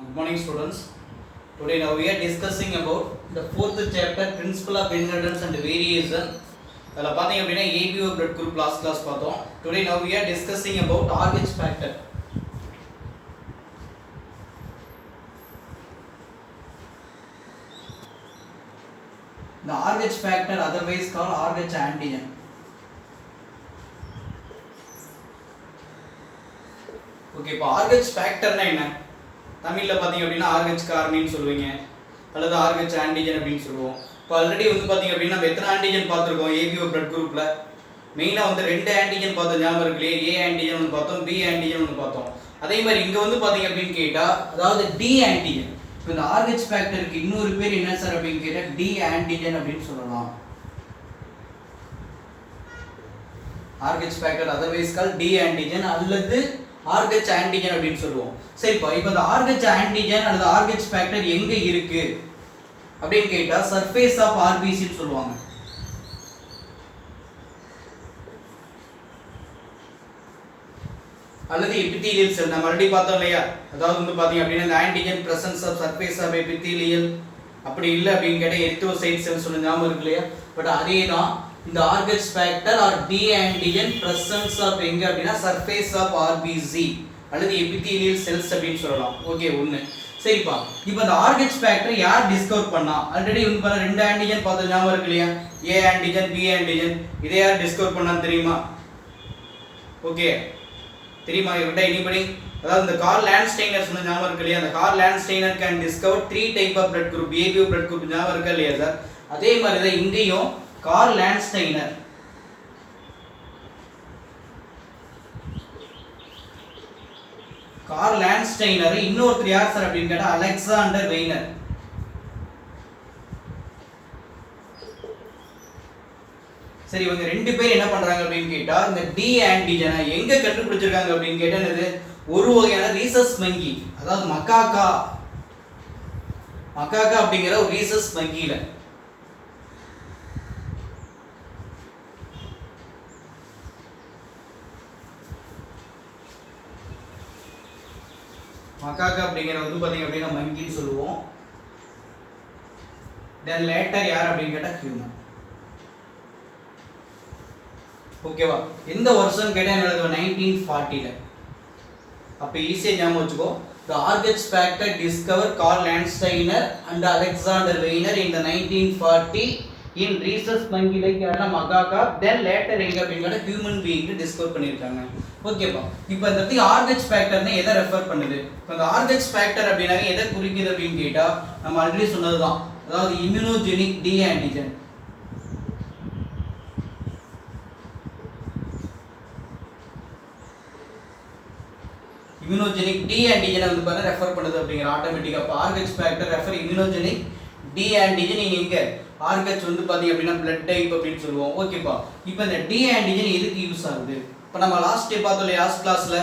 Good morning students. Today now we are discussing about the fourth chapter principle of inheritance and variation. அதல பாத்தீங்க அப்படினா ABO blood group last class பார்த்தோம். Today now we are discussing about RH factor. The RH factor otherwise called RH antigen. Okay, இப்போ RH factorனா என்ன? தமிழ்ல பாத்தீங்க அப்படினா RH காரணின்னு சொல்லுவீங்க அல்லது RH ஆன்டிஜன் அப்படினு சொல்லுவோம். இப்போ ஆல்ரெடி வந்து பாத்தீங்க அப்படினா நம்ம எத்தனை ஆன்டிஜன் பார்த்திருக்கோம் ABO blood groupல? மெயினா வந்து ரெண்டு ஆன்டிஜன் பார்த்தோம் ஞாபகம் இருக்குல? A ஆன்டிஜன் ஒன்னு பார்த்தோம், B ஆன்டிஜன் ஒன்னு பார்த்தோம். அதே மாதிரி இங்க வந்து பாத்தீங்க அப்படினு கேட்டா அதாவது D ஆன்டிஜன். இப்போ இந்த RH ஃபேக்டருக்கு இன்னொரு பேர் என்ன சார் அப்படினு கேட்டா D ஆன்டிஜன் அப்படினு சொல்லலாம். RH factor otherwise called D antigen அல்லது RH ஆன்டிஜன் அப்படினு சொல்லுவோம். சரிப்பா, இப்போ இந்த RH ஆன்டிஜன் அல்லது RH ஃபேக்டர் எங்க இருக்கு அப்படினு கேட்டா சர்ஃபேஸ் ஆஃப் RBC ன்னு சொல்லுவாங்க. அல்லது எபிதீலியல் செல் நம்ம ஆல்ரெடி பார்த்தோம் இல்லையா? அதாவது வந்து பாத்தீங்க அப்படினா இந்த antigen presence of surface of epithelial அப்படி இல்ல அப்படினு கேட்டா எரித்ரோசைட் செல் சொன்ன ஞாபகம் இருக்கு இல்லையா? பட் அதேதான் இந்த RH factor or D antigen presence of எங்க அப்படினா சர்ஃபேஸ் ஆஃப் RBC அல்லது எபிதீலியல் செல்ஸ் அப்படினு சொல்லலாம். ஓகே, ஒண்ணு. சரிப்பா, இப்போ இந்த RH ஃபேக்டர் யார் டிஸ்கவர் பண்ணா? ஆல்ரெடி வந்து பாருங்க ரெண்டு ஆன்டிஜன் பார்த்தோம் ஞாபகம் இருக்கு இல்லையா? A antigen B antigen. இதை யார் டிஸ்கவர் பண்ணான்னு தெரியுமா? ஓகே, தெரியுமா? இவட்ட எனிபடி? அதாவது இந்த கார்ல் லாண்ட்ஸ்டைனர் சொன்ன ஞாபகம் இருக்கு இல்லையா? அந்த Karl Landsteiner can discover 3 type of blood group ABO blood group ஞாபகம் இருக்கா இல்லையா சார்? அதே மாதிரி தான் இங்கேயும் கார்ல் லாண்ட்ஸ்டைனர் இன்னொருத்தர் யார் சார் அப்படின்னு கேட்டா அலெக்சாண்டர் வெய்னர். சரி, இவங்க ரெண்டு பேர் என்ன பண்றாங்க அப்படின்னு கேட்டா இந்த டி ஆன்டிஜனை எங்க கண்டுபிடிச்சிருக்காங்க அப்படின்னு கேட்டா என்னது ஒரு வகையான ரீசஸ் மங்கி, அதாவது மக்காக்கா அப்படிங்கிற ஒரு ரீசஸ் மங்கியில மக்காக்கா அப்படிங்கிற வந்து பாத்தீங்க அப்படின்னா மங்கின்னு சொல்லுவோம். தென் லேட்டர் யார் அப்படின்னு கேட்டா ஹியூமன். ஓகேவா? எந்த வருஷம் கேட்டா என்னது 1940ல. அப்ப ஈஸியா ஞாபகம் வச்சுக்கோ. The RH factor discovered Carl Landsteiner and Alexander Weiner in the 1940 in rhesus monkey like macaca, then later எங்க அப்படிங்கற human being டிஸ்கவர் பண்ணிருக்காங்க. ஓகேப்பா, இப்போ இந்த RH ஃபேக்டர்னா எதை ரெஃபர் பண்ணுது? இப்போ இந்த RH ஃபேக்டர் அப்படினா எதை குறிக்குது அப்படினு கேட்டா நம்ம ஆல்ரெடி சொன்னதுதான், அதாவது immunogenic D antigen. Immunogenic D ஆன்டிஜனை வந்து பாத்தா ரெஃபர் பண்ணுது அப்படிங்கற ஆட்டோமேட்டிக்கா. அப்ப RH factor refer immunogenic D antigen. இங்க RH வந்து பாத்தீங்க அப்படினா blood type அப்படினு சொல்லுவோம். ஓகேப்பா, இப்போ இந்த டி ஆன்டிஜன் எதுக்கு யூஸ் ஆகுது? இப்போ நம்ம லாஸ்ட் டே பார்த்தோம் லாஸ்ட் கிளாஸ்ல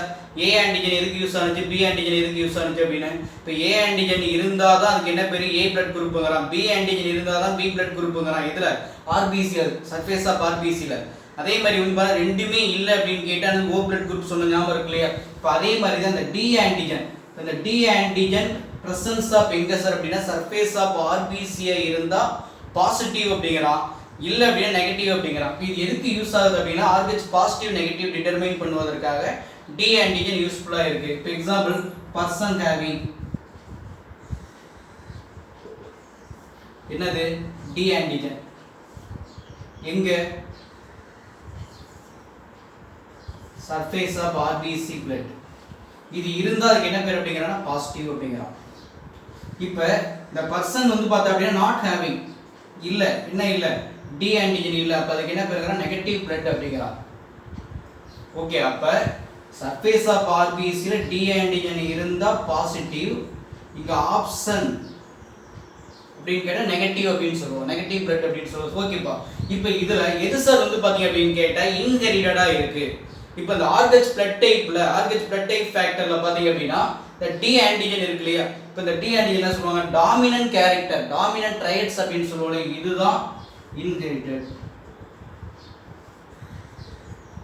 A ஆன்டிஜன் எதுக்கு யூஸ் ஆனுச்சு, B ஆன்டிஜன் எதுக்கு யூஸ் ஆனுச்சு அப்படினா இப்போ A ஆன்டிஜன் இருந்தா தான் அதுக்கு என்ன பேரு A blood groupங்கறான், B ஆன்டிஜன் இருந்தா தான் B blood groupங்கறான். இதுல RBC சர்ஃபேஸ் ஆஃப் RBC ல. அதே மாதிரி வந்து பாருங்க ரெண்டுமே இல்ல அப்படினு கேட்டா அந்த O blood group சொன்ன ஞாபகம் இருக்கு இல்லையா? இப்போ அதே மாதிரி தான் இந்த D ஆன்டிஜன். இந்த D ஆன்டிஜன் பிரசன்ஸ் ஆஃப் எங்க சார் அப்படினா சர்ஃபேஸ் ஆஃப் RBC இருந்தா பாசிட்டிவ் அப்படிங்கறான், இல்ல அப்படினா நெகட்டிவ் அப்படிங்கறான். இது எதுக்கு யூஸ் ஆகுது அப்படினா RH பாசிட்டிவ் நெகட்டிவ் டிட்டர்மைன் பண்ணுவதற்காக D ஆன்டிஜன் யூஸ்ஃபுல்லா இருக்கு. இப்போ எக்ஸாம்பிள் பர்சன் ஹேவிங் என்னது D ஆன்டிஜன் எங்க சர்ஃபேஸ் ஆஃப் RBC blood. இது இருந்தா அதுக்கு என்ன பேர் அப்படிங்கறானா பாசிட்டிவ் அப்படிங்கறான். இப்போ இந்த பர்சன் வந்து பார்த்தா அப்படினா நாட் ஹேவிங் இல்ல, என்ன இல்ல டி ஆன்டிஜன் இல்ல, அப்ப அதுக்கு என்ன பேருங்கறானா நெகட்டிவ் blood அப்படிங்கறான். ஓகே, அப்ப சர்ஃபேஸ் ஆஃப் RBC ல டி ஆன்டிஜன் இருந்தா பாசிட்டிவ், இங்க ஆப்ஷன் அப்படினு கேட்டா நெகட்டிவ் அப்படினு சொல்லுவோம், நெகட்டிவ் blood அப்படினு சொல்லுவோம். ஓகேப்பா, இப்போ இதுல எது சார் வந்து பாத்தீங்க அப்படினு கேட்டா இன்ஹெரிட்டடா இருக்கு. இப்போ இந்த RH blood typeல RH blood type ஃபேக்டர்ல பாத்தீங்க அப்படினா இந்த டி ஆன்டிஜன் இருக்கு இல்லையா? இப்போ இந்த டி ஆன்டிஜன் என்ன சொல்வாங்க, டாமினன்ட் கேரக்டர், டாமினன்ட் ட்ரைட்ஸ் அப்படினு சொல்லுவாங்க. இதுதான் இன்ஹெரிட்டட்.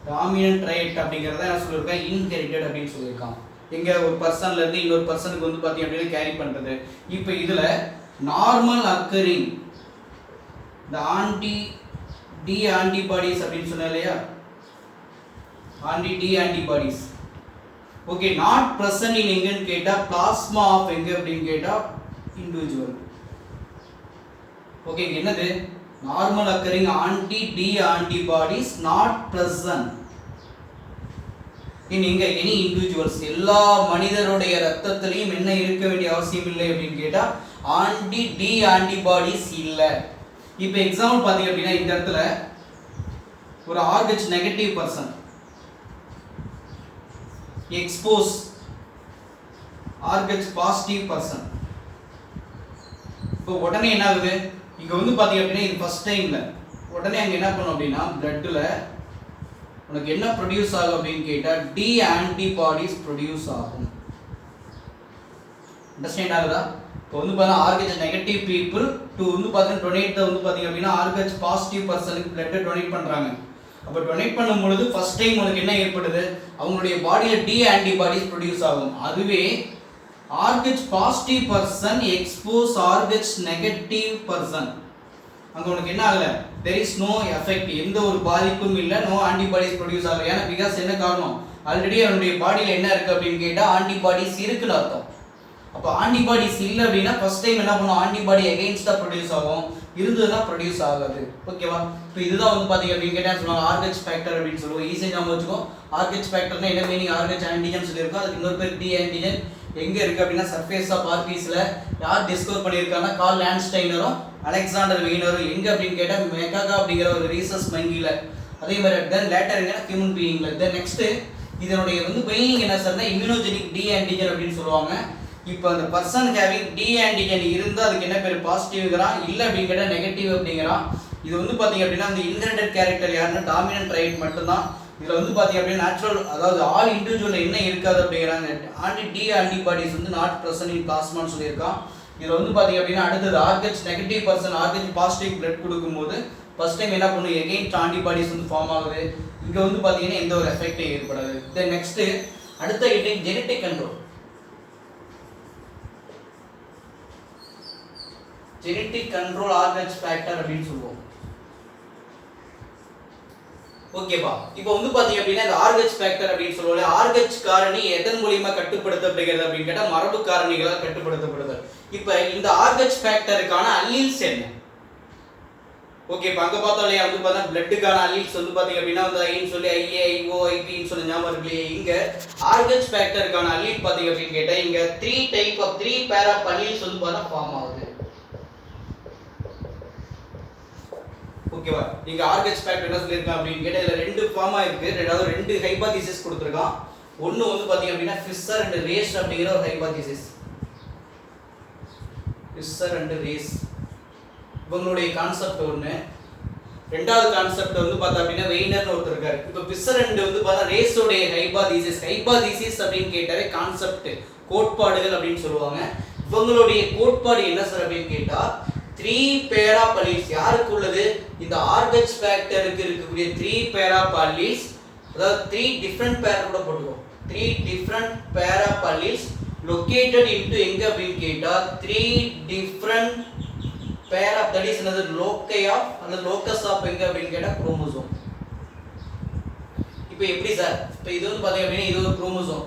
டாமினன்ட் ரைட் அப்படிங்கறத என்ன சொல்லிருக்கேன், இன்ஹெரிட்டட் அப்படினு சொல்லிருக்கான். எங்க ஒரு பர்சன்ல இருந்து இன்னொரு பர்சனுக்கு வந்து பாத்தீங்க அப்படின்னா கேரி பண்றது. இப்போ இதுல நார்மல் அக்கரிங் இந்த டி ஆன்டிபாடிஸ் அப்படின்னு சொன்ன இல்லையா, D antibodies okay not present in எங்கன்னு கேட்டா பிளாஸ்மா ஆஃப் எங்க அப்படின்னு கேட்டா இண்டிவிஜுவல். ஓகே என்னது normal occurring D antibodies not present in எங்க எனி இண்டிவிஜுவல்ஸ். எல்லா மனிதருடைய ரத்தத்திலையும் என்ன இருக்க வேண்டிய அவசியம் இல்லை அப்படின்னு கேட்டா டி ஆன்டிபாடிஸ் இல்ல. இப்போ எக்ஸாம்பிள் பாத்தீங்க அப்படின்னா இந்த இடத்துல ஒரு RH negative person expose RH positive person. இப்போ உடனே என்ன ஆகுது, இங்க வந்து பாத்தீங்க அப்படின்னா இது ஃபர்ஸ்ட் டைம்ல உடனே அங்க என்ன பண்ணும் அப்படின்னா பிளட்ல உனக்கு என்ன ப்ரொடியூஸ் ஆகும் அப்படின்னு கேட்டா டி ஆன்டிபாடிஸ் ப்ரொடியூஸ் ஆகும். அண்டர்ஸ்டாண்ட் ஆகுதா? இப்போ வந்து பாத்தீங்கன்னா RH நெகட்டிவ் பீப்புள் டு வந்து பாத்தீங்கன்னா டொனேட் வந்து பாத்தீங்க அப்படின்னா RH பாசிட்டிவ் பர்சனுக்கு பிளட் டொனேட் பண்றாங்க. அப்ப டொனேட் பண்ணும் பொழுது ஃபர்ஸ்ட் டைம் உனக்கு என்ன ஏற்படுது, அவங்களுடைய பாடியில டி ஆன்டிபாடிஸ் ப்ரொடியூஸ் ஆகும். அதுவே RH positive person expose RH negative person அங்க உனக்கு என்ன ஆகல, there is no effect, எந்த ஒரு பாதிப்பும் இல்ல, நோ ஆன்டிபாடிஸ் ப்ரொடியூஸ் ஆகல. ஏன்னா பிகாஸ் என்ன காரணம், ஆல்ரெடி அவனுடைய பாடியில என்ன இருக்கு அப்படின்னு கேட்டா ஆன்டிபாடிஸ் இருக்குன்னு அர்த்தம். அப்ப ஆன்டிபாடிஸ் இல்ல அப்படின்னா ஃபர்ஸ்ட் டைம் என்ன பண்ணும், ஆன்டிபாடி அகைன்ஸ்டா ப்ரொடியூஸ் ஆகும், இருந்ததுன்னா ப்ரொடியூஸ் ஆகாது. ஓகேவா? இப்போ இதுதான் வந்து பாத்தீங்க அப்படின்னு கேட்டா சொல்லுவாங்க RH ஃபேக்டர் அப்படின்னு சொல்லுவோம். ஈஸியா ஞாபகம் வச்சுக்கோ. RH ஃபேக்டர்னா என்ன மீனிங், RH ஆன்டிஜன் சொல்லியிருக்கோம். அதுக்கு இன்னொரு பேர் டி ஆன்டிஜன். எங்க இருக்கு அப்படின்னா சர்ஃபேஸ் ஆஃப் ஆர்பிஸ்ல. யார் டிஸ்கவர் பண்ணியிருக்காங்கன்னா கார்ல் லாண்ட்ஸ்டைனரும் அலெக்சாண்டர் வீனரும். எங்க அப்படின்னு கேட்டா மெக்காகா அப்படிங்கிற ஒரு ரீசர்ச் வங்கியில. அதே மாதிரி தென் லேட்டர் எங்கன்னா ஹியூமன் பீயிங்ல. தென் நெக்ஸ்ட் இதனுடைய வந்து மீனிங் என்ன சார்னா இம்யூனோஜெனிக் டி ஆன்டிஜன் அப்படின்னு சொல்லுவாங்க. இப்போ அந்த பர்சன் ஹேவிங் டி ஆன்டிஜன் இருந்தா அதுக்கு என்ன பேர், பாசிட்டிவ்ங்கிறான். இல்ல அப்படின்னு கேட்டா நெகட்டிவ் அப்படிங்கிறான். இது வந்து பாத்தீங்க அப்படின்னா அந்த இன்ஹெரிட்டட் கேரக்டர் யாருன்னா டாமினன்ட் ரைட் மட்டும்தான். இதுல வந்து பாத்தீங்க அப்படின்னா நேச்சுரல் அதாவது ஆல் இண்டிவிஜுவல் என்ன இருக்காது அப்படிங்கிறாங்க. டி ஆன்டிபாடிஸ் வந்து நாட் பிரசன்ட் இன் பிளாஸ்மான்னு சொல்லியிருக்கான். இதுல வந்து பாத்தீங்க அப்படின்னா அடுத்தது RH negative person RH positive blood கொடுக்கும்போது ஃபர்ஸ்ட் டைம் என்ன பண்ணும், எகைன்ஸ்ட் ஆன்டிபாடிஸ் வந்து ஃபார்ம் ஆகுது. இங்க வந்து பாத்தீங்கன்னா எந்த ஒரு எஃபெக்டும் ஏற்படாது. தென் நெக்ஸ்ட் அடுத்த heading genetic control. Genetic control RH factor அப்படின்னு சொல்லுவோம். ஓகேப்பா? இப்போ வந்து பாத்தீங்க அப்படின்னா இந்த RH ஃபேக்டர் அப்படின்னு சொல்லுவோம். RH காரணி எதன் மூலமா கட்டுப்படுத்தப்படுகிறது அப்படின்னு கேட்டா மரபு காரணிகளால் கட்டுப்படுத்தப்படுது. இப்போ இந்த RH ஃபேக்டருக்கான அல்லீல்ஸ் என்ன? ஓகே, அங்க பார்த்தோம் இல்லையா, வந்து பார்த்தா பிளட்டுக்கான அல்லீல்ஸ் வந்து பாத்தீங்க அப்படின்னா வந்து ஐன்னு சொல்லி IA IO IP சொல்லி ஞாபகம் இருக்கு இல்லையா. இங்க RH ஃபேக்டருக்கான அல்லீல் பாத்தீங்க அப்படின்னு கேட்டா இங்க 3 பேர் ஆஃப் அல்லீல்ஸ் வந்து பார்த்தா ஃபார்ம் ஆகுது. ஓகேவா? இங்க RH ஃபேக்டர் என்ன சொல்லிருக்கான் அப்படின்னு கேட்டா இதுல ரெண்டு ஃபார்மா இருக்கு. அதாவது ரெண்டு ஹைபோதீசிஸ் கொடுத்திருக்கான். ஒன்னு வந்து பாத்தீங்க அப்படின்னா ஃபிஷர் அண்ட் ரேஸ் அப்படிங்கிற ஒரு ஹைபோதீசிஸ். ஃபிஷர் அண்ட் ரேஸ் இவங்களுடைய கான்செப்ட் ஒன்னு. ரெண்டாவது கான்செப்ட் வந்து பார்த்தா அப்படின்னா வெய்னர்னு ஒருத்தர் இருக்காரு. இப்போ ஃபிஷர் அண்ட் வந்து பார்த்தா ரேஸோடைய ஹைபோதீசிஸ் அப்படின்னு கேட்டாலே கான்செப்ட் கோட்பாடுகள் அப்படின்னு சொல்லுவாங்க. இவங்களுடைய கோட்பாடு என்ன சார் அப்படின்னு கேட்டா 3 பேர் ஆஃப் அல்லீல்ஸ் யாருக்கு உள்ளது, இந்த RH ஃபேக்டருக்கு இருக்கக்கூடிய 3 பேர் ஆஃப் அல்லீல்ஸ், அதாவது 3 டிஃபரண்ட் பேர் கூட போட்டுக்கோம். 3 different pair of alleles located into எங்க அப்படின்னு கேட்டா 3 different pair of that is another loci of அல்லது லோக்கஸ் ஆஃப் எங்க அப்படின்னு கேட்டா குரோமோசோம். இப்போ எப்படி சார், இப்போ இது வந்து பாத்தீங்க அப்படின்னா இது ஒரு குரோமோசோம்,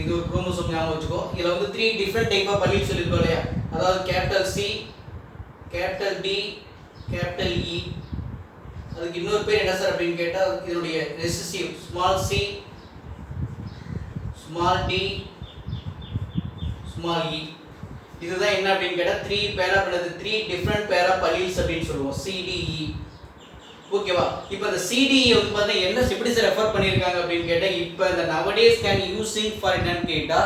இது ஒரு குரோமோசோம் ஞாபகம் வச்சுக்கோ. இதுல வந்து 3 டிஃபரண்ட் டைப் ஆஃப் அல்லீல்ஸ் சொல்லிருக்கோம் இல்லையா. அதாவது capital C, capital D, capital E. அதுக்கு இன்னொரு பேர் என்ன சார் அப்படின்னு கேட்டா இதனுடைய recessive small c, small d, small e. இதுதான் என்ன அப்படின்னு கேட்டா 3 pair of 3 different pair of alleles அப்படின்னு சொல்லுவோம் CDE. ஓகேவா? இப்போ இந்த CDE வந்து பார்த்தா என்ன எப்படி சார் ரெஃபர் பண்ணிருக்காங்க அப்படின்னு கேட்டா இப்போ இந்த nowadays can using for என்னன்னு கேட்டா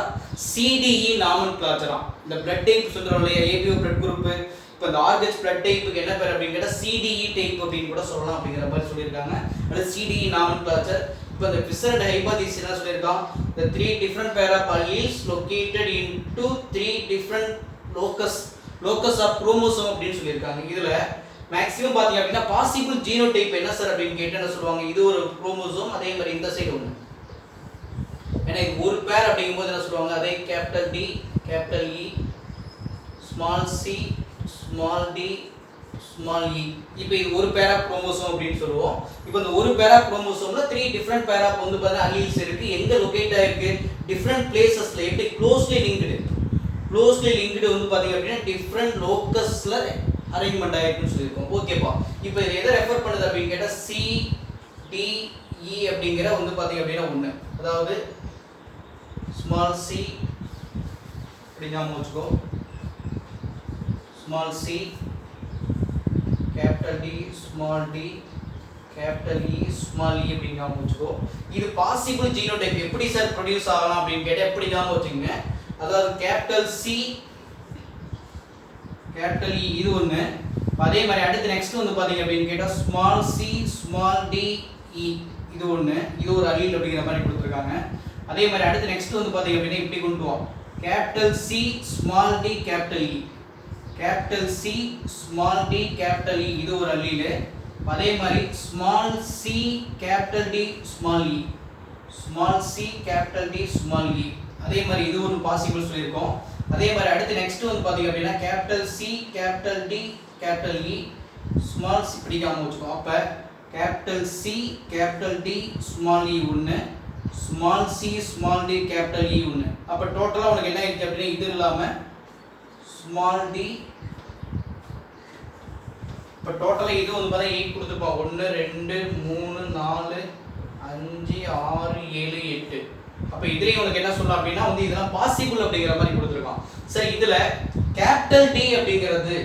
CDE நாமன்கிளாச்சரா. இந்த பிளட் டைப் சொல்றோம் இல்லையா, ABO பிளட் குரூப். இப்போ இந்த RH பிளட் டைப்புக்கு என்ன பேர் அப்படின்னு கேட்டா CDE டைப் அப்படின்னு கூட சொல்லலாம் அப்படிங்கிற மாதிரி சொல்லியிருக்காங்க. அது CDE நாமன்கிளாச்சர். இப்போ இந்த ஃபிஷர் அண்ட் ஹைபோதீசிஸ் என்ன சொல்லியிருக்கான், the 3 different pair of alleles located into 3 different locus of chromosome அப்படின்னு சொல்லியிருக்காங்க. இதுல மேக்ஸிமம் பாத்தீங்க அப்படின்னா பாசிபிள் ஜீனோடைப் என்ன சார் அப்படின்னு கேட்டு என்ன சொல்லுவாங்க, இது ஒரு குரோமோசோம், அதே மாதிரி இந்த சைடு ஒன்று, ஏன்னா இது ஒரு பேர் அப்படிங்கும்போது என்ன சொல்லுவாங்க, அதே capital D capital E small c small d small e. இப்போ இது ஒரு பேர் ஆஃப் குரோமோசோம் அப்படின்னு சொல்லுவோம். இப்போ இந்த ஒரு பேர் ஆஃப் குரோமோசோம்ல 3 டிஃபரண்ட் பேர் ஆஃப் வந்து பார்த்தா அலீல்ஸ் இருக்கு. எங்க லொகேட் ஆயிருக்கு, டிஃபரண்ட் பிளேசஸ்ல, எப்படி க்ளோஸ்லி லிங்க்டு வந்து பாத்தீங்க அப்படின்னா டிஃபரண்ட் லோக்கஸ்ல அரேஞ்ச்மெண்ட் ஆயிருக்குன்னு சொல்லியிருக்கோம். ஓகேப்பா, இப்போ இது எதை ரெஃபர் பண்ணுது அப்படின்னு கேட்டா சி டி இ அப்படிங்கிற வந்து பாத்தீங்க அப்படின்னா ஒன்று, அதாவது ஸ்மால் சி இப்படி ஞாபகம் வச்சுக்கோ, small c capital D small d capital E small e அப்படி ஞாபகம் வச்சுக்கோ. இது பாசிபிள் ஜீனோடைப் எப்படி சார் ப்ரொடியூஸ் ஆகலாம் அப்படின்னு கேட்டால் எப்படி ஞாபகம் வச்சுக்கோங்க, அதாவது கேபிட்டல் சி கேபிட்டல் இ இது ஒன்று, அதே மாதிரி அடுத்து நெக்ஸ்ட் வந்து பார்த்தீங்க அப்படின்னு கேட்டால் ஸ்மால் சி ஸ்மால் டி இ இது ஒன்று, இது ஒரு அலீல் அப்படிங்கிற மாதிரி கொடுத்துருக்காங்க. அதே மாதிரி அடுத்து நெக்ஸ்ட் வந்து பார்த்தீங்க அப்படின்னா இப்படி கொண்டு வா, capital C small d capital E, capital C small d capital E இது ஒரு அலீல். அதே மாதிரி small c capital D small e, small c capital D small e, அதே மாதிரி இது ஒரு பாசிபிள் சொல்லியிருக்கோம். அதே மாதிரி அடுத்து நெக்ஸ்ட் வந்து பார்த்தீங்க அப்படின்னா capital C capital D capital E small c பிடிக்காம வச்சுக்கோ. அப்போ capital C capital D small e ஒன்று, small c small d capital E ஒன்று. அப்போ டோட்டலாக உனக்கு என்ன இருக்குது அப்படின்னா இது இல்லாமல் ஸ்மால் டி, இப்போ டோட்டலாக இது வந்து பார்த்தா 8 கொடுத்துருப்போம், 1 2 3 4 5 6 7 8. அப்போ இதுலேயும் உனக்கு என்ன சொல்லலாம் அப்படின்னா வந்து இதெல்லாம் பாசிபிள் அப்படிங்கிற மாதிரி கொடுத்துருக்கான். சரி, இதில் கேபிட்டல் டி அப்படிங்கிறது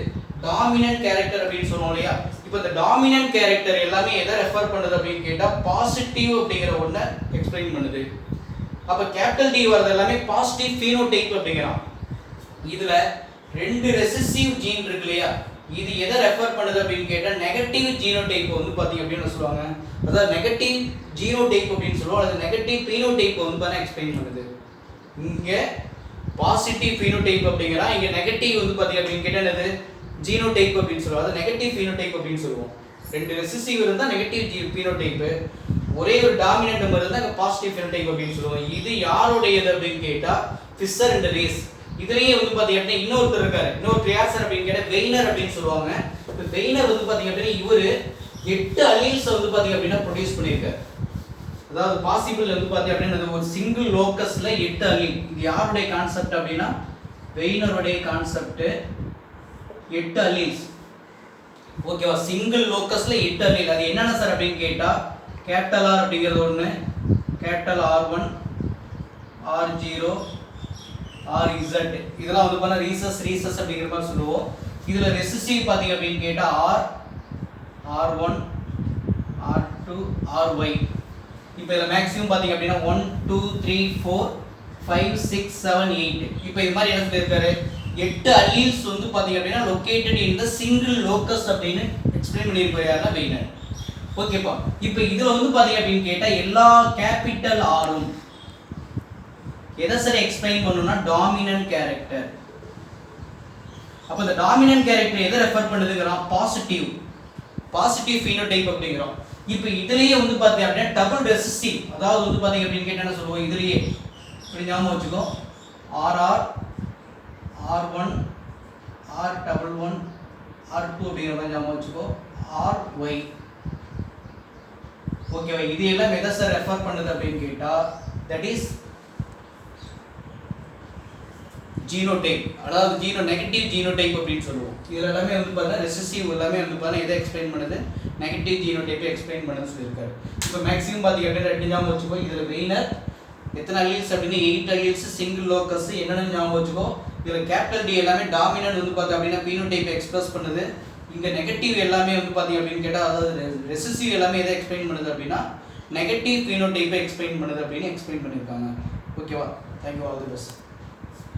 டாமினன்ட் கேரக்டர் அப்படின்னு சொன்னோம் இல்லையா. இப்போ இந்த டாமினன்ட் கேரக்டர் எல்லாமே எதை ரெஃபர் பண்ணுது அப்படின்னு கேட்டால் பாசிட்டிவ் அப்படிங்கிற ஒன்றை எக்ஸ்பிளைன் பண்ணுது. அப்போ கேபிட்டல் டி வரது எல்லாமே பாசிட்டிவ் ஃபீனோடைப் அப்படிங்கிறான். இதில் 2 ரெசிசிவ் ஜீன் இருக்கு இல்லையா, இது எதை ரெஃபர் பண்ணுது அப்படின்னு கேட்டால் நெகட்டிவ் ஜீனோடைப் வந்து பார்த்தீங்க அப்படின்னு சொல்லுவாங்க, அதாவது நெகட்டிவ் ஜீனோடைப் அப்படின்னு சொல்லுவோம், அது நெகட்டிவ் ஃபீனோடைப் வந்து பார்த்தா எக்ஸ்பிளைன் பண்ணுது. இங்கே பாசிட்டிவ் ஃபீனோடைப் அப்படிங்கிறா, இங்கே நெகட்டிவ் வந்து பார்த்தீங்க அப்படின்னு கேட்டால் என்னது ஜீனோடைப் அப்படின்னு சொல்லுவோம், அது நெகட்டிவ் ஃபீனோடைப் அப்படின்னு சொல்லுவோம். 2 ரெசிசிவ் இருந்தால் நெகட்டிவ் ஃபீனோடைப், ஒரே ஒரு டாமினன்ட் நம்பர் இருந்தால் அங்கே பாசிட்டிவ் ஃபீனோடைப் அப்படின்னு சொல்லுவோம். இது யாருடையது அப்படின்னு கேட்டால் ஃபிஷர் அண்ட் ரேஸ். இதுலயே வந்து பாத்தீங்க அப்படின்னா இன்னொருத்தர் இருக்காரு, இன்னொரு யார் சார் அப்படின்னு கேட்டா வெய்னர் அப்படின்னு சொல்லுவாங்க. இப்போ வெய்னர் வந்து பாத்தீங்க அப்படின்னா இவரு 8 அலீல்ஸ் வந்து பாத்தீங்க அப்படின்னா ப்ரொடியூஸ் பண்ணியிருக்காரு. அதாவது பாசிபிள் வந்து பாத்தீங்க அப்படின்னா ஒரு சிங்கிள் லோக்கஸ்ல 8 அலீல். இது யாருடைய கான்செப்ட் அப்படின்னா வெய்னருடைய கான்செப்ட், 8 அலீல்ஸ். ஓகேவா, சிங்கிள் லோக்கஸ்ல 8 அலீல். அது என்னென்ன சார் அப்படின்னு கேட்டா கேபிட்டல் ஆர் அப்படிங்கிறது ஒன்று, கேபிட்டல் R1 R0 RZ, இதெல்லாம் வந்து பண்ண ரீசஸ் அப்படிங்கிற மாதிரி சொல்லுவோம். இதில் ரெசிசிவ் பார்த்தீங்க அப்படின்னு கேட்டால் R1 R2 RY. இப்போ இதில் மேக்ஸிமம் பார்த்தீங்க அப்படின்னா 1 2 3 4 5 6 7 8. இப்போ இது மாதிரி என்ன சொல்லியிருக்காரு, 8 அலீல்ஸ் வந்து பார்த்தீங்க அப்படின்னா located in the single locus அப்படின்னு எக்ஸ்பிளைன் பண்ணியிருப்பாரு யாருன்னா வெய்னர். ஓகேப்பா, இப்போ இதில் வந்து பார்த்தீங்க அப்படின்னு கேட்டால் எல்லா கேபிட்டல் ஆரும் எதை சார் எக்ஸ்பிளைன் பண்ணணும்னா டாமினன்ட் கேரக்டர். அப்போ இந்த டாமினன்ட் கேரக்டர் எதை ரெஃபர் பண்ணுதுங்கிறோம், பாசிட்டிவ் ஃபீனோடைப் அப்படிங்கிறோம். இப்போ இதுலயே வந்து பார்த்தீங்க அப்படின்னா டபுள் ரெசிசிவ், அதாவது வந்து பார்த்தீங்க அப்படின்னு கேட்டால் என்ன சொல்லுவோம், இதுலயே இப்படி ஞாபகம் வச்சுக்கோ, RR R1 R11 R2 அப்படிங்கிற மாதிரி ஞாபகம் வச்சுக்கோ, RY. ஓகேவா, இது எல்லாம் எதை சார் ரெஃபர் பண்ணுது அப்படின்னு கேட்டால் தட் இஸ் ஜீனோடைப், அதாவது நெகட்டிவ் ஜீனோடைப் அப்படின்னு சொல்லுவோம். இதில் எல்லாமே வந்து பார்த்தீங்கன்னா ரெசிசிவ் எல்லாமே வந்து பார்த்தீங்கன்னா எதை எக்ஸ்பிளைன் பண்ணுது, நெகட்டிவ் ஜீனோடைப்பை எக்ஸ்பிளைன் பண்ணுன்னு சொல்லியிருக்காரு. இப்போ மேக்ஸிமம் பார்த்தீங்க அப்படின்னா 2 ஞாபகம் வச்சுக்கோ. இதில் வெய்னர் எத்தனை அலீல்ஸ் அப்படின்னு 8 அலீல்ஸ் சிங்கிள் லோக்கஸ் என்னென்னு ஞாபகம் வச்சுக்கோ. இதில் கேபிட்டல் டி எல்லாமே டாமினன்ட் வந்து பார்த்தீங்க அப்படின்னா ஃபீனோடைப்பை எக்ஸ்பிரஸ் பண்ணுது. இங்கே நெகட்டிவ் எல்லாமே வந்து பார்த்தீங்க அப்படின்னு கேட்டால், அதாவது ரெசிசிவ் எல்லாமே எதை எக்ஸ்பிளைன் பண்ணுது அப்படின்னா நெகட்டிவ் ஃபீனோடைப்பை எக்ஸ்பிளைன் பண்ணுது அப்படின்னு எக்ஸ்பிளைன் பண்ணியிருக்காங்க. ஓகேவா, தேங்க்யூ, ஆல் தி பெஸ்ட்.